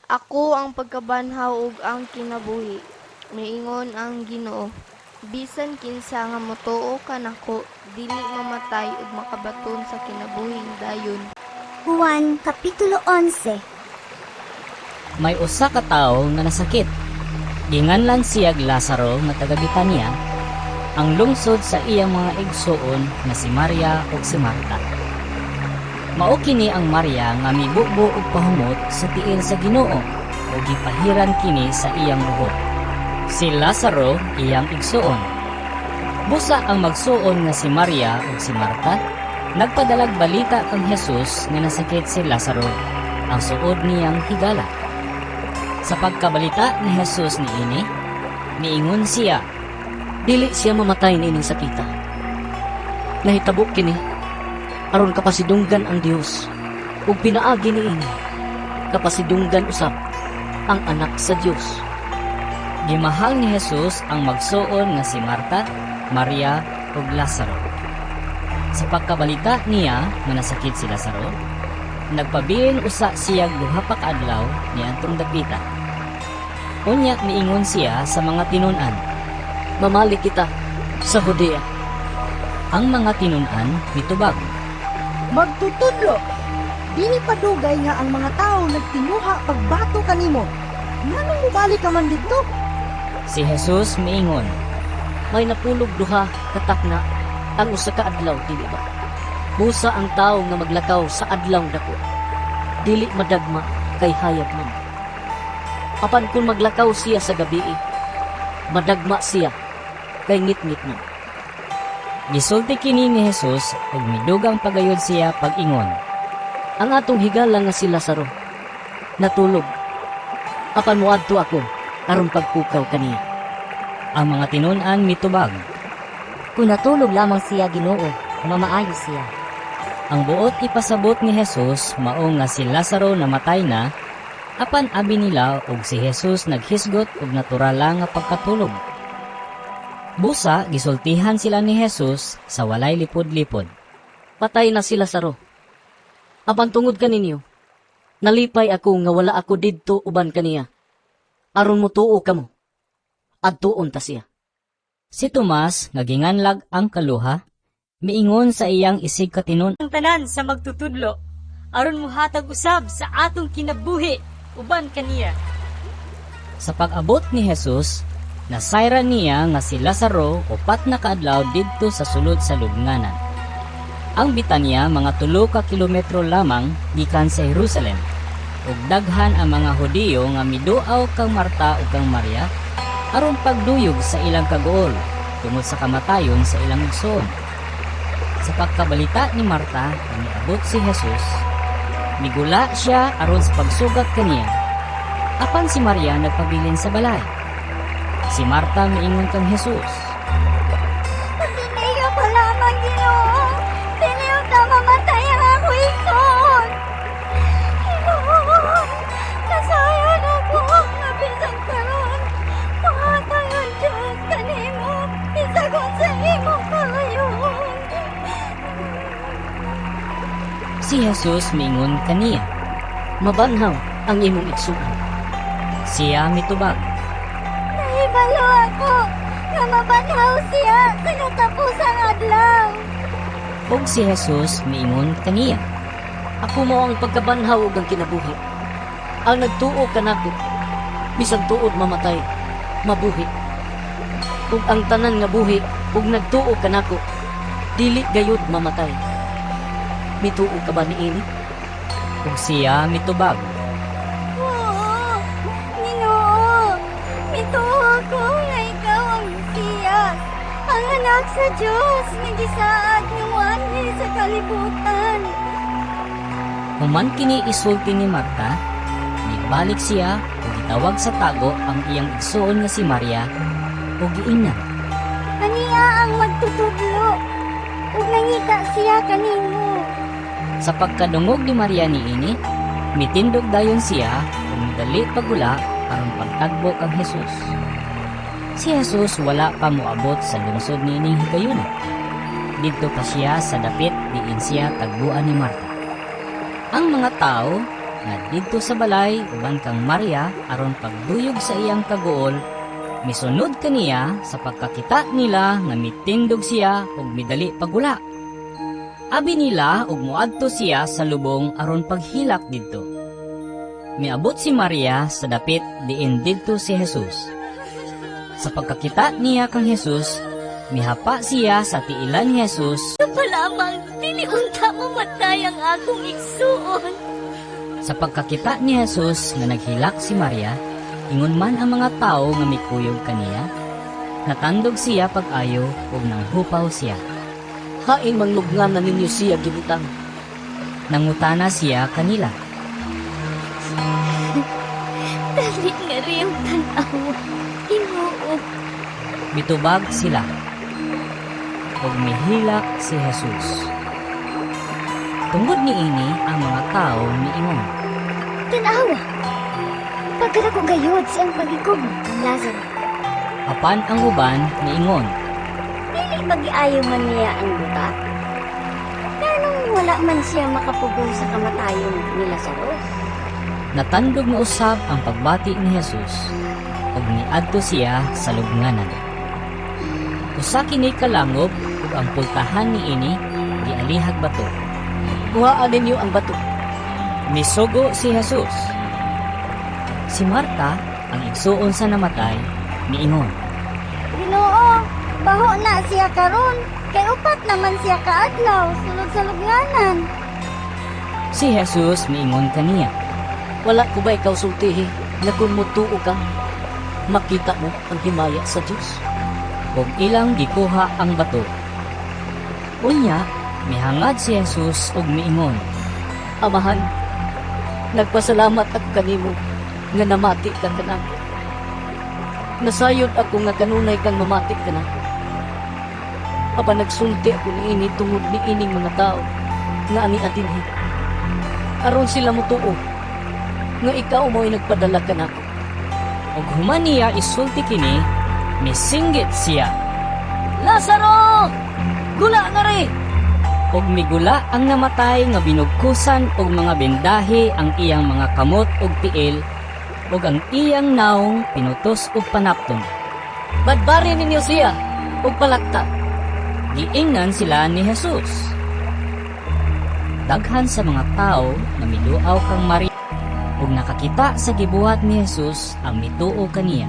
Ako ang pagkabanhaw ug ang kinabuhi. Miingon ang Ginoo. Bisan kinsa nga motuo ka nako, dili mamatay ug makabaton sa kinabuhing dayon. Juan Kapitulo 11. May usa ka tawo nga nasakit. Ginganlan siyag Lazaro nga taga Betania, ang lungsod sa iyang mga igsoon na si Maria ug si Marta. Mao kini ang Maria nga mibubo og pahumot sa tiil sa Ginoo ug gipahiran kini sa iyang buhok. Si Lazaro iyang igsoon. Busa ang magsuon nga si Maria ug si Marta, nagpadalag balita kang Jesus nga nasakit si Lazaro, ang suod niyang higala. Sa pagkabalita ni Jesus niini, niingon siya, Dili siya mamatay niining sakita. Nahitabo kini aron kapasidunggan ang Dios ug pinaagi niini kapasidunggan usab ang anak sa Dios. gimahal ni Jesus ang magsuon nga si Marta, Maria ug Lazaro. Sa pagkabalita niya nga nasakit si Lazaro, nagpabiin usa siya duha pa ka adlaw niadtong dapita. Unya miingon siya sa mga tinun-an, Mamali kita sa Judea. ang mga tinun-an mitubag. Magtutudlo. Dili padugay nga ang mga tao nagtinuha pagbato kanimo. Nganong mubalik ka man dito? Si Jesus miingon, May napulog duha katakna ang usa ka adlaw, dili ba? Busa ang tawo nga maglakaw sa adlaw dako. Dili madagma kay hayag man. Apan kung maglakaw siya sa gabi, madagma siya kay ngit-ngit man. gisulti kini ni Jesus ug midugang pagayod siya pag-ingon. Ang atong higala nga si Lazaro natulog. Apan moadto ako aron pagpukaw kaniya. Ang mga tinun-an mitubag. Kung natulog lamang siya Ginoo, mamaayo siya. Ang buot ipasabot ni Jesus mao nga si Lazaro namatay na, apan abi nila ug si Jesus naghisgot og natural lang nga pagkatulog. Busa gisultihan sila ni Jesus sa walay lipod-lipod. Patay na si Lazaro. Apan tungod kaninyo, nalipay ako nga wala ako didto uban kaniya. Aron mo tuo kamo. Adtuon ta siya. Si Tomas nga ginganlag ang kaluha, miingon sa iyang isig katinun, ang tanan sa magtutudlo aron muhatag usab sa atong kinabuhi uban kaniya. sa pag-abot ni Jesus, nasayra niya nga si Lazaro upat na kaadlaw didto sa sulod sa lubnganan. Ang Betania mga 3 ka kilometro lamang gikan sa Jerusalem, ug daghan ang mga Hudiyo nga miduaw kang Marta ug kang Maria aron pagduyog sa ilang kagool tungod sa kamatayon sa ilang igsoon. Sa pagkabalita ni Marta nga miabot si Jesus, migula siya aron sa pagsugat kaniya. Apan si Maria nagpabilin sa balay. Si Marta miingon kang Jesus, Pagdiniyo pa lamang Ginoo. Dili ka mamatay ang ako ikon. Ginoo, nasayon ako nga bisan karon. Pangatang ang Diyos kanimo. Isagon sa imong palayon. si Jesus miingon kaniya. Mabanhaw ang imong igsuon. Siya mitubag. Nahibalo ako nga mabanhaw siya sa katapusang adlaw. Ug si Jesus miingon kaniya. Ako mao ang pagkabanhaw ug ang kinabuhi. Ang nagtuo kanako, bisan tuod mamatay, mabuhi. Ug ang tanan nga buhi ug nagtuo kanako, dili gayud mamatay. Mituo ka ba niini? Ug siya mitubag. Oo, Ginoo, mituo ko nga ikaw ang Mesiyas, ang anak sa Diyos nga gisaad ng wani sa kalibutan. Human kini isulti ni Marta, nibalik siya ug gitawag sa tago ang iyang igsoon nga si Maria ug giingnan. Aniya ang magtutudlo, ug nangita siya kanimo. Sa pagkadungog ni Maria niini, mitindog dayon siya ug midali pagula aron pagtagbo kang Jesus. Si Jesus wala pa moabot sa lungsod niining higayuna. Didto pa siya sa dapit diin siya tagbuan ni Marta. Ang mga tao nga didto sa balay uban kang Maria aron pagduyog sa iyang kaguol, misunod kaniya sa pagkakita nila nga mitindog siya ug midali pagula. Abi nila ug moadto siya sa lubong aron paghilak didto. Miabot si Maria sa dapit diin didto si Jesus. Sa pagkakita niya kang Jesus, mihapa siya sa tiilan ni Jesus. Palamang, dili unta mamatay ang akong igsuon. Sa pagkakita ni Jesus nga naghilak si Maria, ingon man ang mga tao nga mikuyog kaniya, natandog siya pag-ayo ug nanghupaw siya. Hain manglugnan na ninyo siya gibutang. Nangutana siya kanila. Dali nga rin tanaw. Ginoo. Mitubag sila. Ug mihilak si Jesus. Tungod niini ang mga tao niingon. Tanawa. Pagkala ko gayod siyang pagigom ng Lazaro. Apan ang uban niingon. Dili pag-iayo man niya ang buta. Ganong wala man siya makapugong sa kamatayon ni Lazaro. Natandog na usab ang pagbati ni Jesus ug niadto siya sa lubnganan. Usa kini kalangop ug ang pultahan niini gialihag bato. Buhaan ninyo ang bato. Misugo si Jesus. Si Marta, ang igsuon sa namatay, niingon. Ginoo, baho na siya karon. Kay upat naman siya kaadlaw sulod sa lugnanan. Si Jesus miingon kaniya. Wala ko ba ikaw sultihi na kung mutuo ka, makita mo ang himaya sa Diyos? Ug ilang gikuha ang bato. Unya, mihangad si Jesus ug miingon. Amahan, nagpasalamat ako kanimo nga namati ka kanako. Nasayod ako nga kanunay kang mamati kanako. Apan nagsulti ako niini tungod ni ining mga tao nga ani atinhi. Aron sila mutuo nga ikaw mo'y nagpadala kanako. Ug human niya isulti kini, misinggit siya. Lazaro! Gula na rin! Ug migula ang namatay nga binugkusan og mga bendahi ang iyang mga kamot ug tiil, ug ang iyang naong pinutos ug panapton. Badbari ninyo siya ug palakta. Giingnan sila ni Jesus. Daghan sa mga tao na miluaw kang Maria ug nakakita sa gibuhat ni Jesus ang mituo kaniya.